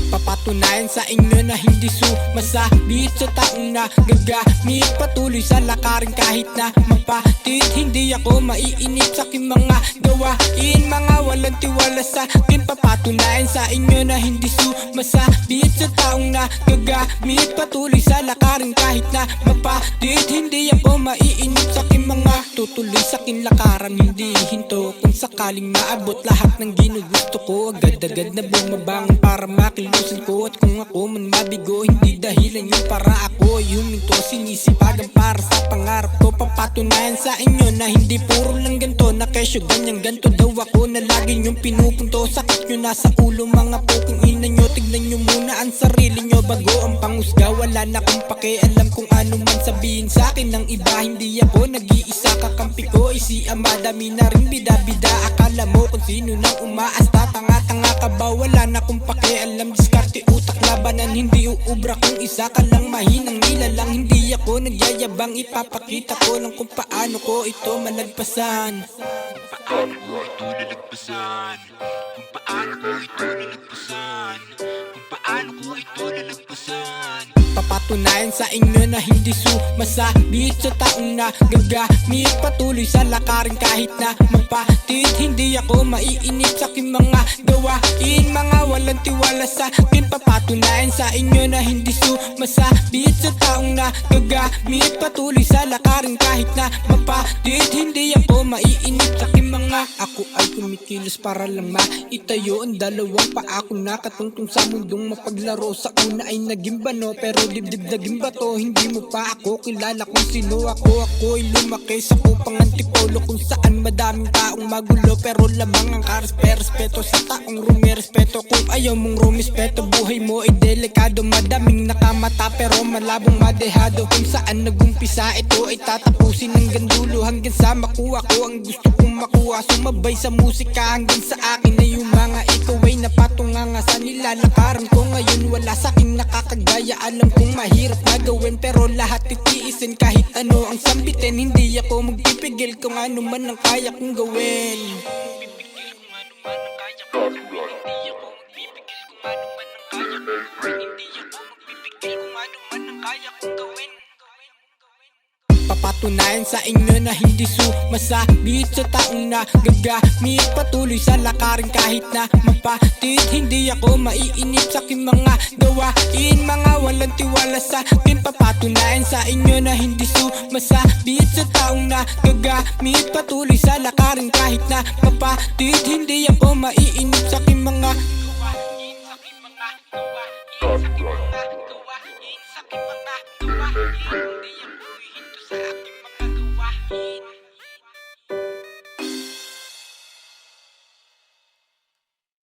Papatunayan sa inyo na hindi sumasabit sa taong nagagamit. Patuloy sa lakarin kahit na mapatid. Hindi ako maiinip sa aking mga gawain. Mga walang tiwala sa akin. Papatunayan sa inyo na hindi sumasabit sa taong nagagamit. Patuloy sa lakarin kahit na mapatid. Hindi ako maiinip sa aking mga tutuloy sa aking lakaran. Hindi hinto kung sakaling maabot lahat ng ginugusto ko. Agad-agad na bumabangon para makilusan ko. At kung ako man mabigo, hindi dahilan yung para ako ay huminto. Sinisipagan para sa pangarap ko. Papatunayan sa inyo na hindi puro lang ganto. Na kesyo ganyan ganto daw ako na lagi nyong pinupunto. Sakit nyo nasa ulo mga puking ina nyo. Tignan nyo muna ang sarili nyo bago ang panghusga. Wala na kong pakialam kung ano man sabihin sa akin ng iba. Hindi ako nag-iisa, kakampi ko ay si Ama. Dami na rin bida-bida. Akala mo kung sino nang umaasta. Tanga-tanga ka ba? Wala na kong pakialam. Diskarte utak labanan, hindi uubra kung isa ka lang mahinang nilalang. Hindi ako nagyayabang, ipapakita ko lang kung paano ko ito malagpasan. Paano ko ito nalagpasan? Kung paano ko ito nalagpasan? Kung paano ko ito nalagpasan? Papatunayan sa inyo na hindi sumasabit sa taong nagagamit. Patuloy sa lakarin kahit na mapatid. Hindi ako maiinip sa aking mga gawain. Mga walang tiwala sa akin. Papatunayan sa inyo na hindi sumasabit sa taong nagagamit. Patuloy sa lakarin kahit na mapatid. Hindi ako maiinip sa aking mga. Ako ay kumikilos para lang maitayo ang dalawang paa ko. Nakatungtong sa mundong mapaglaro. Sa una ay naging bano pero dibdib naging bato. Hindi mo pa ako kilala kung sino ako. Ako ay lumaki sa kupang antipolo kung saan madaming taong magulo pero lamang ang karespeto sa taong rumirespeto. Kung ayaw mong rumispeto, buhay mo ay delikado. Madaming nakamata pero malabong madehado. Kung saan nagumpisa ito ay tatapusin hanggang dulo. Hanggang sa makuha ko ang gusto kong makuha. Sumabay sa musika hanggang sa akin na yung mga ikaw ay napatunganga sa nilalakaran ko. Ngayon wala sa akin nakakagaya. Alam kong mahirap na gawin pero lahat titiisin kahit ano ang sambitin. Hindi ako magpipigil kung ano man ang kaya kong gawin. Papatunayan sa inyo na hindi sumasabit sa taong nagagamit. Patuloy sa lakarin kahit na mapatid. Hindi ako maiinip sa aking mga gawain. Mga walang tiwala sa akin. Papatunayan sa inyo na hindi sumasabit sa taong nagagamit. Patuloy sa lakarin kahit na mapatid. Hindi ako maiinip sa aking mga gawain.